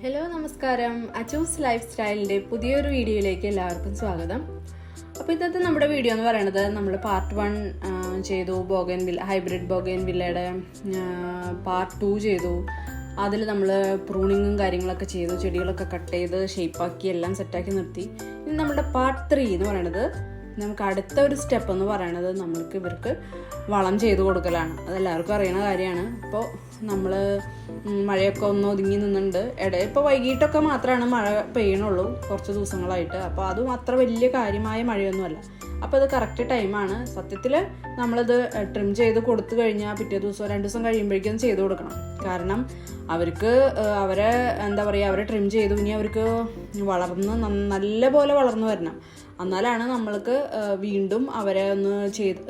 Hello നമസ്കാരം. Achus life സ്റ്റൈലിൻ്റെ പുതിയൊരു വീഡിയോയിലേക്ക് എല്ലാവർക്കും സ്വാഗതം. അപ്പോൾ ഇന്നത്തെ നമ്മുടെ വീഡിയോ എന്ന് പറയുന്നത് നമ്മൾ പാർട്ട് 1 ചെയ്തു, ഹൈബ്രിഡ് ബോഗൻ വില്ലയുടെ പാർട്ട് 2 ചെയ്തു. അതിൽ നമ്മൾ പ്രൂണിങ്ങും കാര്യങ്ങളൊക്കെ ചെയ്തു, ചെടികളൊക്കെ കട്ട് ചെയ്ത് ഷേപ്പാക്കി എല്ലാം സെറ്റാക്കി നിർത്തി. ഇനി നമ്മുടെ പാർട്ട് 3 എന്ന് പറയുന്നത് നമുക്ക് അടുത്ത ഒരു സ്റ്റെപ്പ് എന്ന് പറയുന്നത് നമ്മൾക്ക് ഇവർക്ക് വളം ചെയ്ത് കൊടുക്കലാണ്. അതെല്ലാവർക്കും അറിയുന്ന കാര്യമാണ്. ഇപ്പോൾ നമ്മൾ മഴയൊക്കെ ഒന്ന് ഒതുങ്ങി നിന്നുണ്ട്. ഇപ്പോൾ വൈകിട്ടൊക്കെ മാത്രമാണ് മഴ പെയ്യണുള്ളൂ കുറച്ച് ദിവസങ്ങളായിട്ട്. അപ്പോൾ അതും അത്ര വലിയ കാര്യമായ മഴയൊന്നുമല്ല. അപ്പോൾ അത് കറക്റ്റ് ടൈമാണ്. സത്യത്തിൽ നമ്മളിത് ട്രിം ചെയ്ത് കൊടുത്തു കഴിഞ്ഞാൽ പിറ്റേ ദിവസം 2 ദിവസം കഴിയുമ്പോഴേക്കും ചെയ്ത് കൊടുക്കണം. കാരണം അവർക്ക് അവരെ ട്രിം ചെയ്തു ഇനി അവർക്ക് നല്ല പോലെ വളർന്നു വരണം. എന്നാലാണ് നമ്മൾക്ക് വീണ്ടും അവരെ ഒന്ന്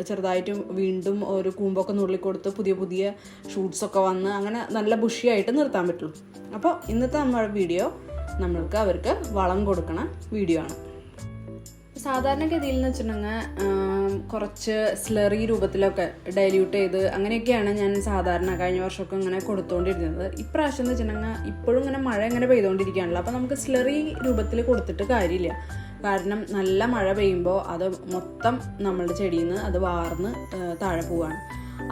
ചെറുതായിട്ട് വീണ്ടും ഒരു കൂമ്പൊക്കെ നുള്ളിക്കൊടുത്ത് പുതിയ പുതിയ ഷൂട്ട്സൊക്കെ വന്ന് അങ്ങനെ നല്ല ബുഷിയായിട്ട് നിർത്താൻ പറ്റുള്ളൂ. അപ്പോൾ ഇന്നത്തെ നമ്മുടെ വീഡിയോ നമ്മൾക്ക് അവർക്ക് വളം കൊടുക്കണ വീഡിയോ ആണ്. സാധാരണഗതിയിൽ എന്ന് വെച്ചിട്ടുണ്ടെങ്കിൽ കുറച്ച് സ്ലറി രൂപത്തിലൊക്കെ ഡൈല്യൂട്ട് ചെയ്ത് അങ്ങനെയൊക്കെയാണ് ഞാൻ സാധാരണ കഴിഞ്ഞ വർഷമൊക്കെ ഇങ്ങനെ കൊടുത്തുകൊണ്ടിരുന്നത്. ഇപ്രാവശ്യം എന്ന് വെച്ചിട്ടുണ്ടെങ്കിൽ ഇപ്പോഴും ഇങ്ങനെ മഴ ഇങ്ങനെ പെയ്തുകൊണ്ടിരിക്കുകയാണല്ലോ. അപ്പോൾ നമുക്ക് സ്ലറി രൂപത്തിൽ കൊടുത്തിട്ട് കാര്യമില്ല. കാരണം നല്ല മഴ പെയ്യുമ്പോൾ അത് മൊത്തം നമ്മളുടെ ചെടിയിൽ നിന്ന് അത് വാർന്ന് താഴെ പോവാണ്.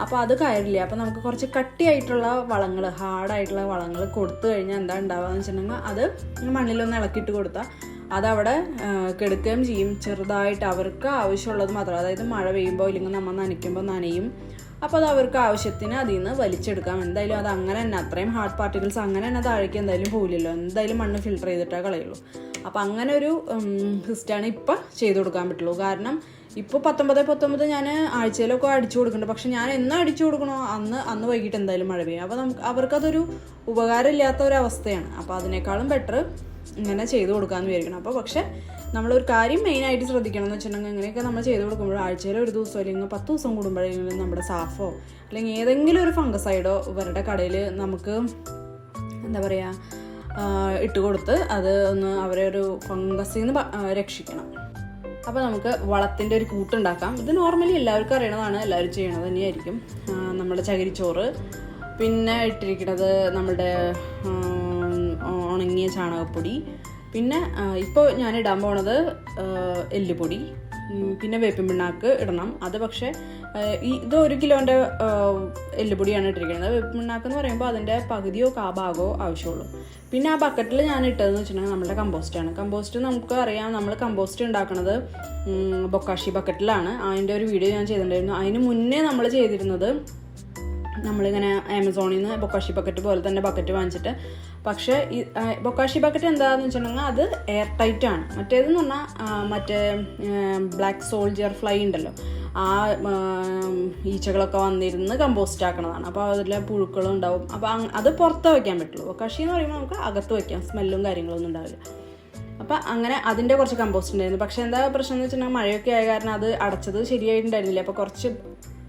അപ്പോൾ അത് കാര്യമില്ല. അപ്പോൾ നമുക്ക് കുറച്ച് കട്ടിയായിട്ടുള്ള വളങ്ങൾ, ഹാർഡായിട്ടുള്ള വളങ്ങൾ കൊടുത്തു കഴിഞ്ഞാൽ എന്താ ഉണ്ടാവുക എന്ന് വെച്ചിട്ടുണ്ടെങ്കിൽ അത് മണ്ണിലൊന്ന് ഇളക്കിയിട്ട് കൊടുത്താൽ അതവിടെ കെടുക്കുകയും ചെയ്യും. ചെറുതായിട്ട് അവർക്ക് ആവശ്യമുള്ളത് മാത്രം, അതായത് മഴ പെയ്യുമ്പോൾ ഇല്ലെങ്കിൽ നമ്മൾ നനയ്ക്കുമ്പോൾ നനയും. അപ്പോൾ അത് അവർക്ക് ആവശ്യത്തിന് അതിൽ നിന്ന് വലിച്ചെടുക്കാം. എന്തായാലും അത് അങ്ങനെ തന്നെ അത്രയും ഹാർഡ് പാർട്ടിക്കിൾസ് അങ്ങനെ തന്നെ താഴേക്ക് എന്തായാലും പോകില്ലല്ലോ. എന്തായാലും മണ്ണ് ഫിൽട്ടർ ചെയ്തിട്ടേ കളയുള്ളൂ. അപ്പോൾ അങ്ങനെ ഒരു സിസ്റ്റമാണ് ഇപ്പം ചെയ്ത് കൊടുക്കാൻ പറ്റുള്ളൂ. കാരണം ഇപ്പോൾ 19 ഞാൻ ആഴ്ചയിലൊക്കെ അടിച്ചു കൊടുക്കുന്നുണ്ട്. പക്ഷെ ഞാൻ എന്നാ അടിച്ചു കൊടുക്കണോ അന്ന് വൈകിട്ട് എന്തായാലും മഴ പെയ്യും. അപ്പോൾ അവർക്കതൊരു ഉപകാരമില്ലാത്ത ഒരവസ്ഥയാണ്. അപ്പോൾ അതിനേക്കാളും ബെറ്റർ ഇങ്ങനെ ചെയ്ത് കൊടുക്കാമെന്ന് വിചാരിക്കണം. അപ്പോൾ പക്ഷേ നമ്മളൊരു കാര്യം മെയിനായിട്ട് ശ്രദ്ധിക്കണം എന്ന് വെച്ചിട്ടുണ്ടെങ്കിൽ ഇങ്ങനെയൊക്കെ നമ്മൾ ചെയ്ത് കൊടുക്കുമ്പോൾ ആഴ്ചയിൽ ഒരു ദിവസം അല്ലെങ്കിൽ 10 ദിവസം കൂടുമ്പോഴെങ്കിലും നമ്മുടെ സാഫോ അല്ലെങ്കിൽ ഏതെങ്കിലും ഒരു ഫംഗസൈഡോ ഇവരുടെ കടയിൽ നമുക്ക് എന്താ പറയുക ഇട്ട് കൊടുത്ത് അത് ഒന്ന് അവരെ ഒരു ഫംഗസിൽ നിന്ന് രക്ഷിക്കണം. അപ്പോൾ നമുക്ക് വളത്തിൻ്റെ ഒരു കൂട്ടുണ്ടാക്കാം. ഇത് നോർമലി എല്ലാവർക്കും അറിയണതാണ്, എല്ലാവരും ചെയ്യണത് തന്നെയായിരിക്കും. നമ്മുടെ ചകിരിച്ചോറ്, പിന്നെ ഇട്ടിരിക്കുന്നത് നമ്മുടെ ഉണങ്ങിയ ചാണകപ്പൊടി, പിന്നെ ഇപ്പോൾ ഞാൻ ഇടാൻ പോണത് എല്ലുപൊടി, പിന്നെ വേപ്പിൻ പിണ്ണാക്ക് ഇടണം. അത് പക്ഷേ ഇത് 1 കിലോൻ്റെ എല്ലുപൊടിയാണ് ഇട്ടിരിക്കുന്നത്. വേപ്പിൻ പിണ്ണാക്ക് എന്ന് പറയുമ്പോൾ അതിൻ്റെ പകുതിയോ ഭാഗമോ ആവശ്യമുള്ളൂ. പിന്നെ ആ ബക്കറ്റിൽ ഞാൻ ഇട്ടതെന്ന് വെച്ചിട്ടുണ്ടെങ്കിൽ നമ്മുടെ കമ്പോസ്റ്റാണ്. കമ്പോസ്റ്റ് നമുക്ക് അറിയാം, നമ്മൾ കമ്പോസ്റ്റ് ഉണ്ടാക്കുന്നത് ബൊക്കാഷി ബക്കറ്റിലാണ്. അതിൻ്റെ ഒരു വീഡിയോ ഞാൻ ചെയ്തിട്ടുണ്ടായിരുന്നു. അതിന് മുന്നേ നമ്മൾ ചെയ്തിരുന്നത് നമ്മളിങ്ങനെ ആമസോണിൽ നിന്ന് ബൊക്കാഷി ബക്കറ്റ് പോലെ തന്നെ ബക്കറ്റ് വാങ്ങിച്ചിട്ട്, പക്ഷേ ഈ ബൊക്കാഷി ബക്കറ്റ് എന്താണെന്ന് വെച്ചിട്ടുണ്ടെങ്കിൽ അത് എയർ ടൈറ്റ് ആണ്. മറ്റേതെന്ന് പറഞ്ഞാൽ മറ്റേ ബ്ലാക്ക് സോൾജിയർ ഫ്ലൈ ഉണ്ടല്ലോ, ആ ഈച്ചകളൊക്കെ വന്നിരുന്ന് കമ്പോസ്റ്റ് ആക്കണതാണ്. അപ്പോൾ അതിൽ പുഴുക്കളും ഉണ്ടാവും. അപ്പോൾ അത് പുറത്ത് വയ്ക്കാൻ പറ്റുള്ളൂ. ബൊക്കാഷി എന്ന് പറയുമ്പോൾ നമുക്ക് അകത്ത് വയ്ക്കാം, സ്മെല്ലും കാര്യങ്ങളൊന്നും ഉണ്ടാവില്ല. അപ്പം അങ്ങനെ അതിൻ്റെ കുറച്ച് കമ്പോസ്റ്റ് ഉണ്ടായിരുന്നു. പക്ഷേ എന്താ പ്രശ്നം എന്ന് വെച്ചിട്ടുണ്ടെങ്കിൽ മഴയൊക്കെ ആയ കാരണം അത് അടച്ചത് ശരിയായിട്ടുണ്ടായിരുന്നില്ല. അപ്പോൾ കുറച്ച്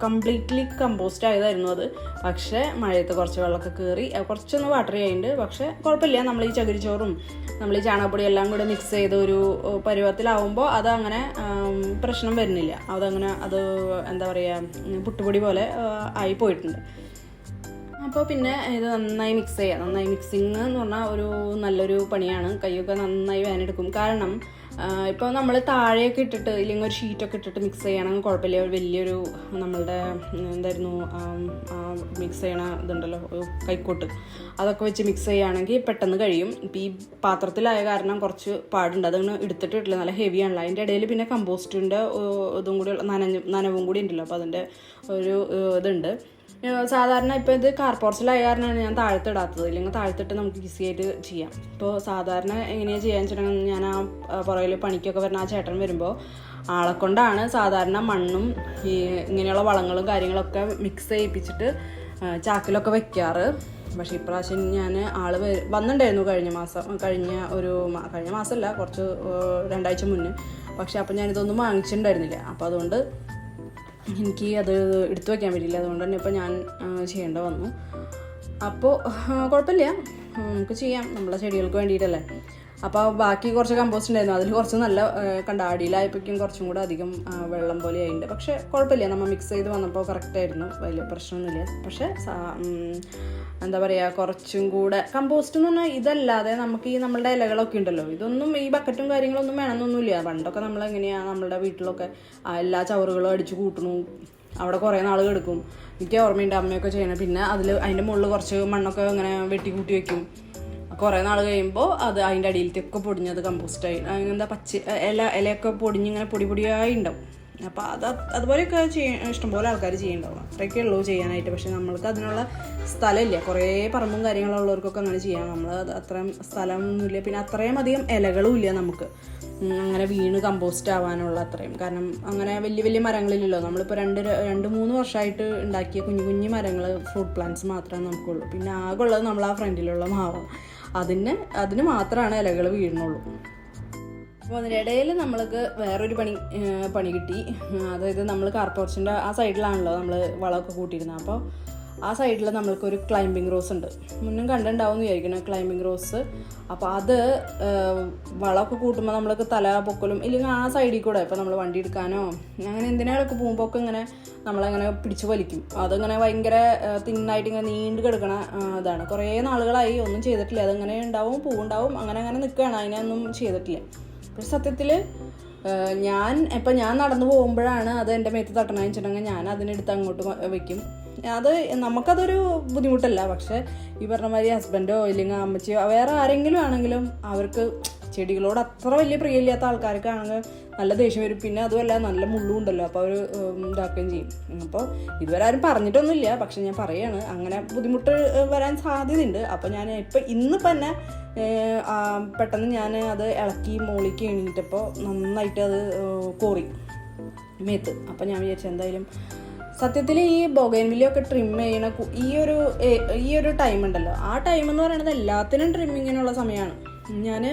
കംപ്ലീറ്റ്ലി കമ്പോസ്റ്റ് ആയതായിരുന്നു അത്. പക്ഷേ മഴയത്ത് കുറച്ച് വെള്ളമൊക്കെ കയറി കുറച്ചൊന്ന് വാട്ടർ ചെയ്യുന്നുണ്ട്. പക്ഷേ കുഴപ്പമില്ല. നമ്മൾ ഈ ചകിരിച്ചോറും നമ്മൾ ഈ ചാണകപ്പൊടി എല്ലാം കൂടെ മിക്സ് ചെയ്ത് ഒരു പരുവത്തിലാവുമ്പോൾ അത് അങ്ങനെ പ്രശ്നം വരുന്നില്ല. അത് എന്താ പറയുക, പുട്ടുപൊടി പോലെ ആയി പോയിട്ടുണ്ട്. അപ്പോൾ പിന്നെ ഇത് നന്നായി മിക്സ് ചെയ്യാം. നന്നായി മിക്സിങ് എന്ന് പറഞ്ഞാൽ നല്ലൊരു പണിയാണ്. കൈയൊക്കെ നന്നായി വേനെടുക്കും. കാരണം ഇപ്പോൾ നമ്മൾ താഴെയൊക്കെ ഇട്ടിട്ട് ഇല്ലെങ്കിൽ ഒരു ഷീറ്റൊക്കെ ഇട്ടിട്ട് മിക്സ് ചെയ്യണമെങ്കിൽ കുഴപ്പമില്ല. വലിയൊരു നമ്മളുടെ എന്തായിരുന്നു മിക്സ് ചെയ്യണ ഇതുണ്ടല്ലോ, കൈക്കോട്ട്, അതൊക്കെ വെച്ച് മിക്സ് ചെയ്യുകയാണെങ്കിൽ പെട്ടെന്ന് കഴിയും. ഇപ്പോൾ ഈ പാത്രത്തിലായ കാരണം കുറച്ച് പാടുണ്ട്. അതങ്ങനെ എടുത്തിട്ടില്ല, നല്ല ഹെവി ആണല്ലോ. അതിൻ്റെ ഇടയിൽ പിന്നെ കമ്പോസ്റ്റിൻ്റെ ഇതും കൂടി നനവും കൂടി ഉണ്ടല്ലോ. അപ്പോൾ അതിൻ്റെ ഒരു ഇതുണ്ട്. സാധാരണ ഇപ്പോൾ ഇത് കാർപോർച്ചിലായ കാരണമാണ് ഞാൻ താഴത്തിടാത്തത്. ഇല്ലെങ്കിൽ താഴത്തിട്ട് നമുക്ക് ഈസി ആയിട്ട് ചെയ്യാം. ഇപ്പോൾ സാധാരണ എങ്ങനെയാണ് ചെയ്യാന്ന് വെച്ചിട്ടുണ്ടെങ്കിൽ ഞാൻ ആ പുറകിൽ പണിക്കൊക്കെ വരുന്ന ആ ചേട്ടൻ വരുമ്പോൾ ആളെ കൊണ്ടാണ് സാധാരണ മണ്ണും ഈ ഇങ്ങനെയുള്ള വളങ്ങളും കാര്യങ്ങളൊക്കെ മിക്സ് ചെയ്യിപ്പിച്ചിട്ട് ചാക്കിലൊക്കെ വെക്കാറ്. പക്ഷേ ഇപ്രാവശ്യം ഞാൻ വന്നിട്ടുണ്ടായിരുന്നു കഴിഞ്ഞ മാസമല്ല, കുറച്ച് 2 ആഴ്ച മുന്നേ. പക്ഷേ അപ്പം ഞാനിതൊന്നും വാങ്ങിച്ചിട്ടുണ്ടായിരുന്നില്ല. അപ്പോൾ അതുകൊണ്ട് എനിക്ക് അത് എടുത്തു വയ്ക്കാൻ പറ്റില്ല. അതുകൊണ്ട് തന്നെ ഇപ്പോൾ ഞാൻ ചെയ്യേണ്ട വന്നു. അപ്പോൾ കുഴപ്പമില്ല, നമുക്ക് ചെയ്യാം, നമ്മളെ ചെടികൾക്ക് വേണ്ടിയിട്ടല്ലേ. അപ്പോൾ ബാക്കി കുറച്ച് കമ്പോസ്റ്റ് ഉണ്ടായിരുന്നു, അതിൽ കുറച്ച് നല്ല കണ്ട അടിയിലായപ്പോഴേക്കും കുറച്ചും കൂടെ അധികം വെള്ളം പോലെ ആയിട്ടുണ്ട്. പക്ഷേ കുഴപ്പമില്ല, നമ്മൾ മിക്സ് ചെയ്ത് വന്നപ്പോൾ കറക്റ്റായിരുന്നു, വലിയ പ്രശ്നമൊന്നുമില്ല. പക്ഷേ എന്താ പറയുക, കുറച്ചും കൂടെ കമ്പോസ്റ്റ് എന്ന് പറഞ്ഞാൽ ഇതല്ലാതെ നമുക്ക് ഈ നമ്മളുടെ ഇലകളൊക്കെ ഉണ്ടല്ലോ, ഇതൊന്നും ഈ ബക്കറ്റും കാര്യങ്ങളൊന്നും വേണമെന്നൊന്നുമില്ല. പണ്ടൊക്കെ നമ്മളെങ്ങനെയാണ് നമ്മളുടെ വീട്ടിലൊക്കെ എല്ലാ ചവറുകളും അടിച്ച് കൂട്ടണു, അവിടെ കുറേ നാൾ കിടക്കും. എനിക്ക് ഓർമ്മയുണ്ട് അമ്മയൊക്കെ ചെയ്യണം. പിന്നെ അതിൻ്റെ മുകളിൽ കുറച്ച് മണ്ണൊക്കെ ഇങ്ങനെ വെട്ടി കൂട്ടി വെക്കും. കുറേ നാൾ കഴിയുമ്പോൾ അത് അതിൻ്റെ അടിയിലത്തൊക്കെ പൊടിഞ്ഞത് കമ്പോസ്റ്റായി, എന്താ ഇലയൊക്കെ പൊടിഞ്ഞിങ്ങനെ പൊടിയായി ഉണ്ടാവും. അപ്പോൾ അതുപോലെയൊക്കെ ഇഷ്ടംപോലെ ആൾക്കാർ ചെയ്യുന്നുണ്ടാവും. അത്രയൊക്കെ ഉള്ളൂ ചെയ്യാനായിട്ട്. പക്ഷെ നമ്മൾക്ക് അതിനുള്ള സ്ഥലമില്ല. കുറേ പറമ്പും കാര്യങ്ങളുള്ളവർക്കൊക്കെ അങ്ങനെ ചെയ്യാം. നമ്മൾ അത്രയും സ്ഥലമൊന്നുമില്ല, പിന്നെ അത്രയും അധികം ഇലകളും ഇല്ല നമുക്ക് അങ്ങനെ വീണ് കമ്പോസ്റ്റ് ആവാനുള്ള അത്രയും. കാരണം അങ്ങനെ വലിയ വലിയ മരങ്ങളില്ലല്ലോ. നമ്മളിപ്പോൾ 2-3 വർഷമായിട്ട് ഉണ്ടാക്കിയ കുഞ്ഞു മരങ്ങൾ, ഫ്രൂട്ട് പ്ലാന്റ്സ് മാത്രമേ നമുക്കുള്ളൂ. പിന്നെ ആകെ ഉള്ളത് നമ്മൾ ആ ഫ്രണ്ടിലുള്ള മാവ്, അതിന് മാത്രമാണ് ഇലകൾ വീഴുന്നുള്ളൂ. അപ്പോൾ അതിനിടയിൽ നമ്മൾക്ക് വേറൊരു പണി കിട്ടി. അതായത് നമ്മൾ കാർപോർച്ചിൻ്റെ ആ സൈഡിലാണല്ലോ നമ്മൾ വളമൊക്കെ കൂട്ടിയിരുന്നത്. അപ്പോൾ ആ സൈഡിൽ നമ്മൾക്കൊരു ക്ലൈമ്പിംഗ് റോസ് ഉണ്ട്, മുന്നും കണ്ടിട്ടുണ്ടാവും എന്ന് വിചാരിക്കണം, ക്ലൈമ്പിംഗ് റോസ്. അപ്പോൾ അത് വളമൊക്കെ കൂട്ടുമ്പോൾ നമ്മൾക്ക് തല പൊക്കലും ഇല്ലെങ്കിൽ ആ സൈഡിൽ കൂടെ ഇപ്പോൾ നമ്മൾ വണ്ടി എടുക്കാനോ അങ്ങനെ എന്തിനൊക്കെ പോകുമ്പോൾ ഒക്കെ ഇങ്ങനെ നമ്മളങ്ങനെ പിടിച്ച് വലിക്കും. അതങ്ങനെ ഭയങ്കര തിന്നായിട്ട് ഇങ്ങനെ നീണ്ടു കിടക്കണ ഇതാണ്. കുറേ നാളുകളായി ഒന്നും ചെയ്തിട്ടില്ല. അതങ്ങനെ ഉണ്ടാവും, പൂവുണ്ടാവും, അങ്ങനെ നിൽക്കുകയാണ്, അതിനൊന്നും ചെയ്തിട്ടില്ല. പക്ഷെ സത്യത്തിൽ ഞാൻ നടന്നു പോകുമ്പോഴാണ് അത് എൻ്റെ മേത്ത് തട്ടണമെന്ന് വെച്ചിട്ടുണ്ടെങ്കിൽ ഞാൻ അതിനെടുത്ത് അങ്ങോട്ട് വയ്ക്കും. നമുക്കതൊരു ബുദ്ധിമുട്ടല്ല. പക്ഷെ ഈ പറഞ്ഞ മാതിരി ഹസ്ബൻഡോ ഇല്ലെങ്കിൽ അമ്മച്ചിയോ വേറെ ആരെങ്കിലും ആണെങ്കിലും അവർക്ക് ചെടികളോട് അത്ര വലിയ പ്രിയമില്ലാത്ത ആൾക്കാർക്കാണെങ്കിൽ നല്ല ദേഷ്യം വരും. പിന്നെ അതുമല്ല നല്ല മുള്ളും ഉണ്ടല്ലോ, അപ്പോൾ അവർ ഇതാക്കുകയും ചെയ്യും. അപ്പോൾ ഇതുവരെ ആരും പറഞ്ഞിട്ടൊന്നുമില്ല, പക്ഷെ ഞാൻ പറയുകയാണ് അങ്ങനെ ബുദ്ധിമുട്ട് വരാൻ സാധ്യതയുണ്ട്. അപ്പോൾ ഞാൻ ഇന്നിപ്പോൾ തന്നെ പെട്ടെന്ന് ഞാൻ അത് ഇളക്കി മോളിക്ക് എണീറ്റപ്പോൾ നന്നായിട്ട് അത് കോറി മേത്ത്. അപ്പോൾ ഞാൻ വിചാരിച്ചു എന്തായാലും സത്യത്തിൽ ഈ ബൊഗൈൻവില്ലയൊക്കെ ട്രിം ചെയ്യണ ഈ ഒരു ടൈം ഉണ്ടല്ലോ, ആ ടൈം എന്ന് പറയുന്നത് എല്ലാത്തിനും ട്രിമ്മിങ്ങിനുള്ള സമയമാണ്. ഞാൻ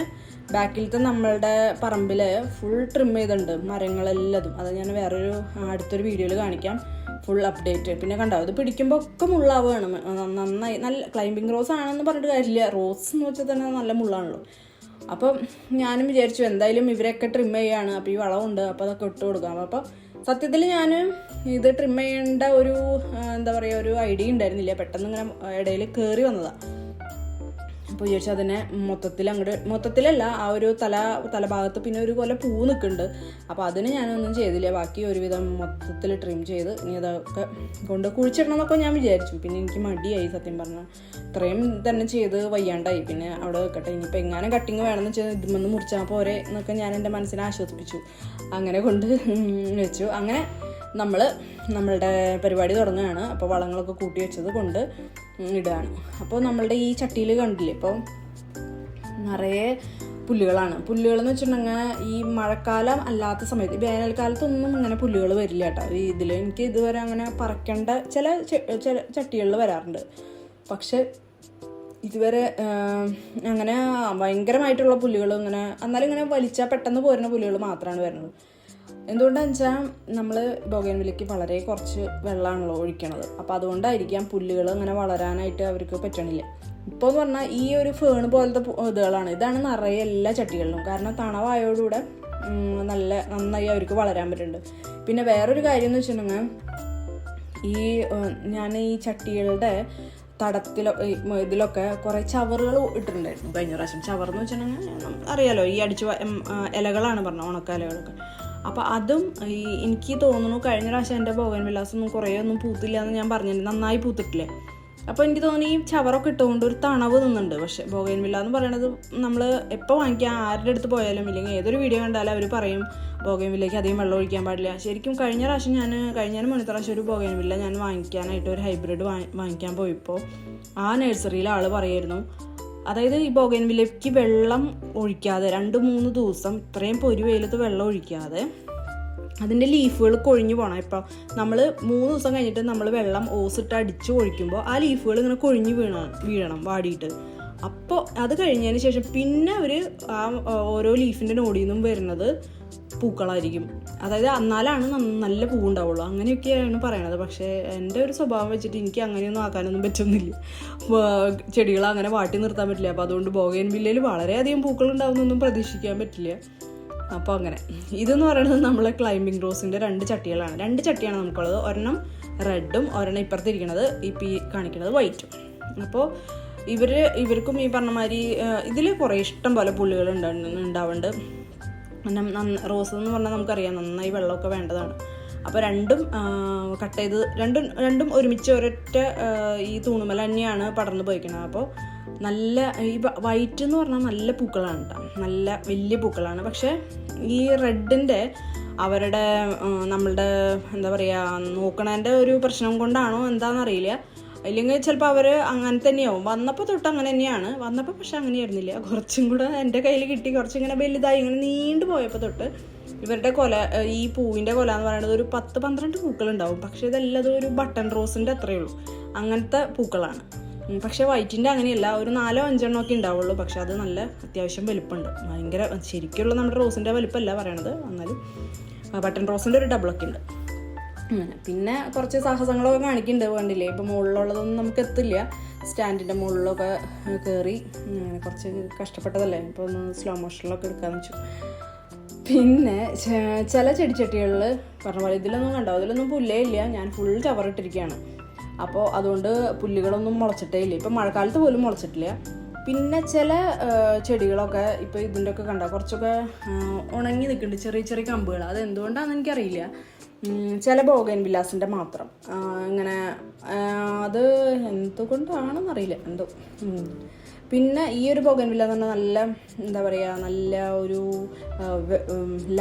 ബാക്കിലത്തെ നമ്മളുടെ പറമ്പിൽ ഫുൾ ട്രിം ചെയ്തിട്ടുണ്ട് മരങ്ങളെല്ലതും. അത് ഞാൻ അടുത്തൊരു വീഡിയോയിൽ കാണിക്കാം, ഫുൾ അപ്ഡേറ്റ്. പിന്നെ കണ്ടോ, ഇത് പിടിക്കുമ്പോൾ ഒക്കെ മുള്ളാവുകയാണ് നന്നായി. നല്ല ക്ലൈമ്പിംഗ് റോസ് ആണെന്ന് പറഞ്ഞിട്ട് കാര്യമില്ല, റോസ് എന്ന് വെച്ചാൽ തന്നെ നല്ല മുള്ളാണല്ലോ. അപ്പം ഞാനും വിചാരിച്ചു എന്തായാലും ഇവരൊക്കെ ട്രിം ചെയ്യുകയാണ്, അപ്പോൾ ഈ വളമുണ്ട്, അപ്പോൾ അതൊക്കെ ഇട്ട് കൊടുക്കാം. അപ്പോൾ സത്യത്തിൽ ഞാൻ ഇത് ട്രിം ചെയ്യേണ്ട ഒരു ഒരു ഐഡിയ ഉണ്ടായിരുന്നില്ല, പെട്ടെന്ന് ഇങ്ങനെ ഇടയിൽ കയറി വന്നതാണ്. അപ്പോൾ വിചാരിച്ചാൽ അതിനെ മൊത്തത്തിലല്ല, ആ ഒരു തലഭാഗത്ത് പിന്നെ ഒരു കൊല പൂ നിൽക്കുന്നുണ്ട്. അപ്പോൾ അതിന് ഞാനൊന്നും ചെയ്തില്ല, ബാക്കി ഒരുവിധം മൊത്തത്തിൽ ട്രിം ചെയ്ത് ഇനി അതൊക്കെ കൊണ്ട് കുഴിച്ചിടണം എന്നൊക്കെ ഞാൻ വിചാരിച്ചു. പിന്നെ എനിക്ക് മടിയായി സത്യം പറഞ്ഞാൽ, ഇത്രയും തന്നെ ചെയ്ത് വയ്യാണ്ടായി. പിന്നെ അവിടെ വെക്കട്ടെ, ഇനിയിപ്പോൾ എങ്ങാനും കട്ടിങ് വേണമെന്ന് വെച്ചാൽ ഇതുമെന്ന് മുറിച്ചാൽ പോരെ എന്നൊക്കെ ഞാൻ എൻ്റെ മനസ്സിനെ ആശ്വസിപ്പിച്ചു. അങ്ങനെ കൊണ്ട് വെച്ചു. അങ്ങനെ നമ്മളുടെ പരിപാടി തുടങ്ങുകയാണ്. അപ്പോൾ വളങ്ങളൊക്കെ കൂട്ടി വെച്ചത് കൊണ്ട് ഇടുകയാണ്. അപ്പോൾ നമ്മളുടെ ഈ ചട്ടിയിൽ കണ്ടില്ലേ, ഇപ്പോൾ നിറയെ പുല്ലുകളെന്ന് വെച്ചിട്ടുണ്ടെങ്കിൽ ഈ മഴക്കാലം അല്ലാത്ത സമയത്ത്, വേനൽക്കാലത്തൊന്നും ഇങ്ങനെ പുല്ലുകൾ വരില്ല കേട്ടോ. ഇതിൽ എനിക്ക് ഇതുവരെ അങ്ങനെ പറിക്കേണ്ട ചില ചട്ടികളിൽ വരാറുണ്ട്. പക്ഷെ ഇതുവരെ അങ്ങനെ ഭയങ്കരമായിട്ടുള്ള പുല്ലുകൾ എന്നാലും ഇങ്ങനെ വലിച്ചാൽ പെട്ടെന്ന് പോരുന്ന പുല്ലുകൾ മാത്രമാണ് വരുന്നത്. എന്തുകൊണ്ടാണെന്ന് വെച്ചാൽ നമ്മൾ ബൊഗൈൻവില്ലയ്ക്ക് വളരെ കുറച്ച് വെള്ളമാണല്ലോ ഒഴിക്കണത്. അപ്പോൾ അതുകൊണ്ടായിരിക്കാം പുല്ലുകൾ അങ്ങനെ വളരാനായിട്ട് അവർക്ക് പറ്റണില്ല. ഇപ്പോൾ എന്ന് പറഞ്ഞാൽ ഈ ഒരു ഫേൺ പോലത്തെ ഇതാണ് നിറയെ എല്ലാ ചട്ടികളിലും. കാരണം തണവായോടുകൂടെ നന്നായി അവർക്ക് വളരാൻ പറ്റുന്നുണ്ട്. പിന്നെ വേറൊരു കാര്യം എന്ന് വെച്ചിട്ടുണ്ടെങ്കിൽ ഞാൻ ഈ ചട്ടികളുടെ ഇതിലൊക്കെ കുറേ ചവറുകൾ ഇട്ടിട്ടുണ്ടായിരുന്നു കഴിഞ്ഞ പ്രാവശ്യം. ചവറെന്ന് വെച്ചിട്ടുണ്ടെങ്കിൽ അറിയാലോ, ഈ ഇലകളാണ് പറഞ്ഞത്, ഉണക്ക ഇലകളൊക്കെ. അപ്പോൾ അതും എനിക്ക് തോന്നുന്നു കഴിഞ്ഞ പ്രാവശ്യം എൻ്റെ ബൊഗൈൻവില്ലാസൊന്നും കുറേ ഒന്നും പൂത്തില്ല എന്ന് ഞാൻ പറഞ്ഞിട്ടുണ്ട്, നന്നായി പൂത്തിട്ടില്ലേ. അപ്പോൾ എനിക്ക് തോന്നുന്നു ഈ ചവറൊക്കെ ഇട്ടുകൊണ്ട് ഒരു തണവ് നിന്നുണ്ട്. പക്ഷേ ബൊഗൈൻവില്ല എന്ന് പറയുന്നത് നമ്മൾ എപ്പോൾ വാങ്ങിക്കാം, ആരുടെ അടുത്ത് പോയാലും ഇല്ലെങ്കിൽ ഏതൊരു വീഡിയോ കണ്ടാലും അവർ പറയും ബൊഗൈൻവില്ലയ്ക്ക് അധികം വെള്ളം ഒഴിക്കാൻ പാടില്ല. ശരിക്കും കഴിഞ്ഞ മുന്നത്തെ പ്രാവശ്യം ഒരു ബൊഗൈൻവില്ല ഞാൻ വാങ്ങിക്കാനായിട്ട് ഒരു ഹൈബ്രിഡ് വാങ്ങിക്കാൻ പോയപ്പോൾ ആ നഴ്സറിയിലെ ആൾ പറയായിരുന്നു, അതായത് ഈ ബൊഗൈൻവില്ലയ്ക്ക് വെള്ളം ഒഴിക്കാതെ 2-3 ദിവസം ഇത്രയും പൊരി വെയിലത്ത് വെള്ളം ഒഴിക്കാതെ അതിൻ്റെ ലീഫുകൾ കൊഴിഞ്ഞു പോകണം. ഇപ്പോൾ നമ്മൾ 3 ദിവസം കഴിഞ്ഞിട്ട് നമ്മൾ വെള്ളം ഓസിട്ട് അടിച്ച് ഒഴിക്കുമ്പോൾ ആ ലീഫുകൾ ഇങ്ങനെ കൊഴിഞ്ഞ് വീഴണം വാടിയിട്ട്. അപ്പോൾ അത് കഴിഞ്ഞതിന് ശേഷം പിന്നെ അവർ ആ ഓരോ ലീഫിൻ്റെ നോടിൽ നിന്നും വരുന്നത് പൂക്കളായിരിക്കും. അതായത് എന്നാലാണ് നല്ല പൂവുണ്ടാവുള്ളൂ. അങ്ങനെയൊക്കെയാണ് പറയണത്. പക്ഷേ എൻ്റെ ഒരു സ്വഭാവം വെച്ചിട്ട് എനിക്ക് അങ്ങനെയൊന്നും ആക്കാനൊന്നും പറ്റുന്നില്ല. ചെടികൾ അങ്ങനെ വാട്ടി നിർത്താൻ പറ്റില്ല. അപ്പോൾ അതുകൊണ്ട് ബോഗൻവില്ലയിൽ വളരെയധികം പൂക്കൾ ഉണ്ടാവുന്നൊന്നും പ്രതീക്ഷിക്കാൻ പറ്റില്ല. അപ്പോൾ അങ്ങനെ ഇതെന്ന് പറയുന്നത് നമ്മളെ ക്ലൈമ്പിംഗ് റോസിൻ്റെ 2 ചട്ടികളാണ്. 2 ചട്ടിയാണ് നമുക്കുള്ളത്. ഒരെണ്ണം റെഡും ഒരെണ്ണം ഇപ്പുറത്തിരിക്കണത് കാണിക്കുന്നത് വൈറ്റും. അപ്പോൾ ഇവർക്കും ഈ പറഞ്ഞ മാതിരി ഇതിൽ കുറേ ഇഷ്ടം പോലെ പുള്ളികൾ ഉണ്ടാവുന്നുണ്ട്. റോസ് എന്ന് പറഞ്ഞാൽ നമുക്കറിയാം നന്നായി വെള്ളമൊക്കെ വേണ്ടതാണ്. അപ്പോൾ രണ്ടും കട്ട് ചെയ്ത് രണ്ടും ഒരുമിച്ച് ഒരൊറ്റ ഈ തൂണുമല തന്നെയാണ് പടർന്നു പോയിക്കുന്നത്. അപ്പോൾ നല്ല ഈ വൈറ്റ് എന്ന് പറഞ്ഞാൽ നല്ല പൂക്കളാണ് കേട്ടോ, നല്ല വലിയ പൂക്കളാണ്. പക്ഷേ ഈ റെഡിൻ്റെ അവരുടെ നമ്മളുടെ എന്താ പറയുക നോക്കണേൻ്റെ ഒരു പ്രശ്നം കൊണ്ടാണോ എന്താണെന്നറിയില്ല. അല്ലെങ്കിൽ ചിലപ്പോൾ അവർ അങ്ങനെ തന്നെയാവും. വന്നപ്പോൾ തൊട്ട് അങ്ങനെ തന്നെയാണ്. വന്നപ്പോൾ പക്ഷെ അങ്ങനെയായിരുന്നില്ല. കുറച്ചും കൂടെ എൻ്റെ കയ്യിൽ കിട്ടി, കുറച്ചിങ്ങനെ വലുതായി ഇങ്ങനെ നീണ്ടു പോയപ്പോൾ തൊട്ട് ഇവരുടെ ഈ പൂവിൻ്റെ കൊല എന്ന് പറയുന്നത് ഒരു 10-12 പൂക്കളുണ്ടാവും. പക്ഷേ ഇതെല്ലാം ഒരു ബട്ടൺ റോസിൻ്റെ അത്രയേ ഉള്ളൂ. അങ്ങനത്തെ പൂക്കളാണ്. പക്ഷേ വൈറ്റിൻ്റെ അങ്ങനെയല്ല, ഒരു 4-5 ഒക്കെ ഉണ്ടാവുള്ളൂ. പക്ഷെ അത് നല്ല അത്യാവശ്യം വലുപ്പമുണ്ട്. ഭയങ്കര ശരിക്കുള്ള നമ്മുടെ റോസിൻ്റെ വലുപ്പമല്ല പറയണത്, എന്നാലും ബട്ടൺ റോസിൻ്റെ ഒരു ഡബിളൊക്കെ ഉണ്ട്. അങ്ങനെ പിന്നെ കുറച്ച് സാഹസങ്ങളൊക്കെ കാണിക്കുന്നുണ്ട്. വേണ്ടില്ലേ, ഇപ്പോൾ മുകളിലുള്ളതൊന്നും നമുക്ക് എത്തില്ല. സ്റ്റാൻഡിൻ്റെ മുകളിലൊക്കെ കയറി കുറച്ച് കഷ്ടപ്പെട്ടതല്ലേ. ഇപ്പോൾ ഒന്ന് സ്ലോ മോഷനിലൊക്കെ എടുക്കാമെന്ന് വെച്ചു. പിന്നെ ചില ചെടിച്ചട്ടികളിൽ പറഞ്ഞ പോലെ ഇതിലൊന്നും കണ്ടോ, അതിലൊന്നും പുല്ലേ ഇല്ല. ഞാൻ ഫുൾ ചവറിട്ടിരിക്കുകയാണ്. അപ്പോൾ അതുകൊണ്ട് പുല്ലുകളൊന്നും മുളച്ചിട്ടേ ഇല്ല. ഇപ്പം മഴക്കാലത്ത് പോലും മുളച്ചിട്ടില്ല. പിന്നെ ചില ചെടികളൊക്കെ ഇപ്പോൾ ഇതിൻ്റെ ഒക്കെ കണ്ടോ കുറച്ചൊക്കെ ഉണങ്ങി നിൽക്കുന്നുണ്ട്, ചെറിയ ചെറിയ കമ്പുകൾ. അത് എന്തുകൊണ്ടാണെന്ന് എനിക്കറിയില്ല. ചില ബോഗൻവില്ലാസിൻ്റെ മാത്രം ഇങ്ങനെ, അത് എന്തുകൊണ്ടാണെന്നറിയില്ല എന്തോ. പിന്നെ ഈ ഒരു ബോഗൻവില്ല എന്ന് പറഞ്ഞാൽ നല്ല എന്താ പറയുക, നല്ല ഒരു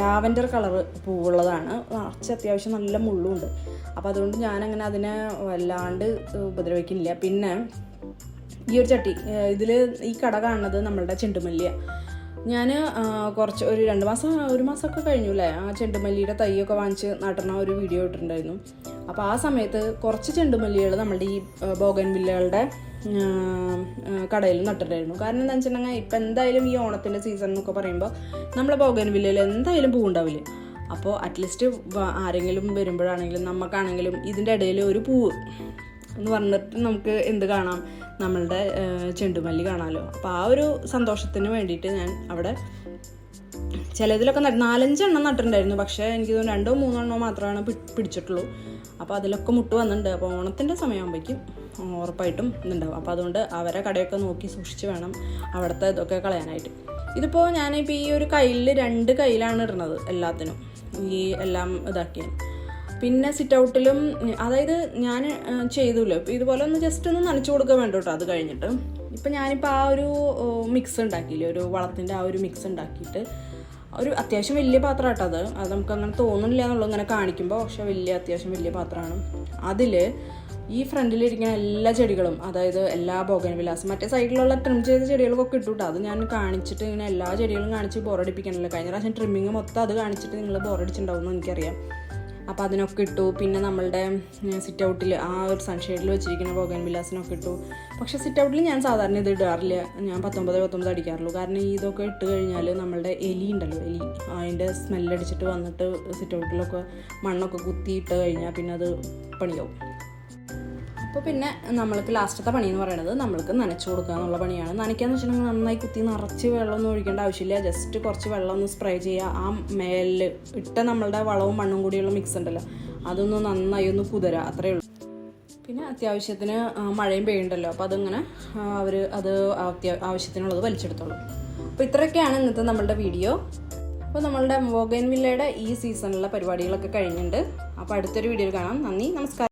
ലാവൻഡർ കളറ് പൂവുള്ളതാണ്. കുറച്ച് അത്യാവശ്യം നല്ല മുള്ളുണ്ട്. അപ്പോൾ അതുകൊണ്ട് ഞാനങ്ങനെ അതിനെ വല്ലാണ്ട് ഉപദ്രവിക്കുന്നില്ല. പിന്നെ ഈ ഒരു ചട്ടി ഇതിൽ ഈ കട കാണുന്നത് നമ്മളുടെ ചെണ്ടുമല്ലിയ. ഞാൻ കുറച്ച് ഒരു മാസമൊക്കെ കഴിഞ്ഞു അല്ലേ, ആ ചെണ്ടുമല്ലിയുടെ തൈയൊക്കെ വാങ്ങിച്ച് നട്ടണ ഒരു വീഡിയോ ഇട്ടിട്ടുണ്ടായിരുന്നു. അപ്പോൾ ആ സമയത്ത് കുറച്ച് ചെണ്ടുമല്ലികൾ നമ്മളുടെ ഈ ബോഗൻവില്ലകളുടെ കടയിൽ നട്ടിട്ടുണ്ടായിരുന്നു. കാരണം എന്താ വെച്ചിട്ടുണ്ടെങ്കിൽ ഇപ്പം എന്തായാലും ഈ ഓണത്തിൻ്റെ സീസൺ എന്നൊക്കെ പറയുമ്പോൾ നമ്മളെ ബോഗൻവില്ലയിൽ എന്തായാലും പൂവുണ്ടാവില്ല. അപ്പോൾ അറ്റ്ലീസ്റ്റ് ആരെങ്കിലും വരുമ്പോഴാണെങ്കിലും നമുക്കാണെങ്കിലും ഇതിൻ്റെ ഇടയിൽ ഒരു പൂവ് എന്ന് പറഞ്ഞിട്ട് നമുക്ക് എന്ത് കാണാം, നമ്മളുടെ ചെണ്ടുമല്ലി കാണാമല്ലോ. അപ്പോൾ ആ ഒരു സന്തോഷത്തിന് വേണ്ടിയിട്ട് ഞാൻ അവിടെ ചിലതിലൊക്കെ 4-5 എണ്ണം നട്ടിട്ടുണ്ടായിരുന്നു. പക്ഷേ എനിക്ക് തോന്നുന്നു 2-3 മാത്രമാണ് പിടിച്ചിട്ടുള്ളൂ. അപ്പോൾ അതിലൊക്കെ മുട്ട് വന്നിട്ടുണ്ട്. അപ്പോൾ ഓണത്തിൻ്റെ സമയമാകുമ്പോഴേക്കും ഉറപ്പായിട്ടും ഇതുണ്ടാവും. അപ്പോൾ അതുകൊണ്ട് അവരെ കടയൊക്കെ നോക്കി സൂക്ഷിച്ച് വേണം അവിടുത്തെ ഇതൊക്കെ കളയാനായിട്ട്. ഇതിപ്പോൾ ഞാനിപ്പോൾ ഈ ഒരു കയ്യിൽ 2 കയ്യിലാണ് ഇടുന്നത് എല്ലാത്തിനും, ഈ എല്ലാം ഇതാക്കിയാണ്. പിന്നെ സിറ്റ് ഔട്ടിലും, അതായത് ഞാൻ ചെയ്തില്ലോ ഇപ്പോൾ ഇതുപോലെ ഒന്ന് ജസ്റ്റ് ഒന്ന് നനച്ചു കൊടുക്കാൻ വേണ്ട കേട്ടോ. അത് കഴിഞ്ഞിട്ട് ഇപ്പം ഞാനിപ്പോൾ ആ ഒരു മിക്സ് ഉണ്ടാക്കിയില്ലേ, ഒരു വളത്തിൻ്റെ ആ ഒരു മിക്സ് ഉണ്ടാക്കിയിട്ട് ഒരു അത്യാവശ്യം വലിയ പാത്രം കേട്ടോ. അത് നമുക്ക് അങ്ങനെ തോന്നുന്നില്ല എന്നുള്ളൂ ഇങ്ങനെ കാണിക്കുമ്പോൾ. പക്ഷെ അത്യാവശ്യം വലിയ പാത്രമാണ്. അതിൽ ഈ ഫ്രണ്ടിലിരിക്കുന്ന എല്ലാ ചെടികളും, അതായത് എല്ലാ ബോഗൻവില്ലാസും മറ്റേ സൈഡിലുള്ള ട്രിം ചെയ്ത ചെടികളൊക്കെ ഇട്ടു കേട്ടോ. അത് ഞാൻ കാണിച്ചിട്ട് ഇങ്ങനെ എല്ലാ ചെടികളും കാണിച്ച് ബോറടിപ്പിക്കണമല്ലോ. കഴിഞ്ഞ പ്രാവശ്യം ട്രിമ്മിങ് മൊത്തം അത് കാണിച്ചിട്ട് നിങ്ങൾ ബോറടിച്ചിട്ടുണ്ടാവുമെന്ന് എനിക്കറിയാം. അപ്പോൾ അതിനൊക്കെ ഇട്ടു. പിന്നെ നമ്മളുടെ സിറ്റ് ഔട്ടിൽ ആ ഒരു സൺഷെയ്ഡിൽ വെച്ചിരിക്കുന്ന ബോഗൻവില്ലാസിനൊക്കെ ഇട്ടു. പക്ഷേ സിറ്റ് ഔട്ടിൽ ഞാൻ സാധാരണ ഇത് ഇടാറില്ല. ഞാൻ 19 അടിക്കാറുള്ളൂ. കാരണം ഇതൊക്കെ ഇട്ട് കഴിഞ്ഞാൽ നമ്മളുടെ എലി ഉണ്ടല്ലോ, എലി അതിൻ്റെ സ്മെല്ലടിച്ചിട്ട് വന്നിട്ട് സിറ്റ് ഔട്ടിലൊക്കെ മണ്ണൊക്കെ കുത്തിയിട്ട് കഴിഞ്ഞാൽ പിന്നെ അത് പണിയാവും. അപ്പോൾ പിന്നെ നമ്മൾക്ക് ലാസ്റ്റത്തെ പണി എന്ന് പറയുന്നത് നമ്മൾക്ക് നനച്ചു കൊടുക്കുക എന്നുള്ള പണിയാണ്. നനയ്ക്കാന്ന് വെച്ചിട്ടുണ്ടെങ്കിൽ നന്നായി കുത്തി നിറച്ച് വെള്ളമൊന്നും ഒഴിക്കേണ്ട ആവശ്യമില്ല. ജസ്റ്റ് കുറച്ച് വെള്ളം ഒന്ന് സ്പ്രേ ചെയ്യുക. ആ മേലിൽ ഇട്ട നമ്മളുടെ വളവും മണ്ണും കൂടിയുള്ള മിക്സ് ഉണ്ടല്ലോ, അതൊന്ന് നന്നായി ഒന്ന് കുതിരുക, അത്രയേ ഉള്ളൂ. പിന്നെ അത്യാവശ്യത്തിന് മഴയും പെയ്യുണ്ടല്ലോ, അപ്പോൾ അതിങ്ങനെ അത് ആവശ്യത്തിനുള്ളത് വലിച്ചെടുത്തോളൂ. അപ്പോൾ ഇത്രയൊക്കെയാണ് ഇന്നത്തെ നമ്മളുടെ വീഡിയോ. അപ്പോൾ നമ്മളുടെ ബോഗൻവില്ലയുടെ ഈ സീസണിലെ പരിപാടികളൊക്കെ കഴിഞ്ഞിട്ടുണ്ട്. അപ്പോൾ അടുത്തൊരു വീഡിയോയിൽ കാണാം. നന്ദി, നമസ്കാരം.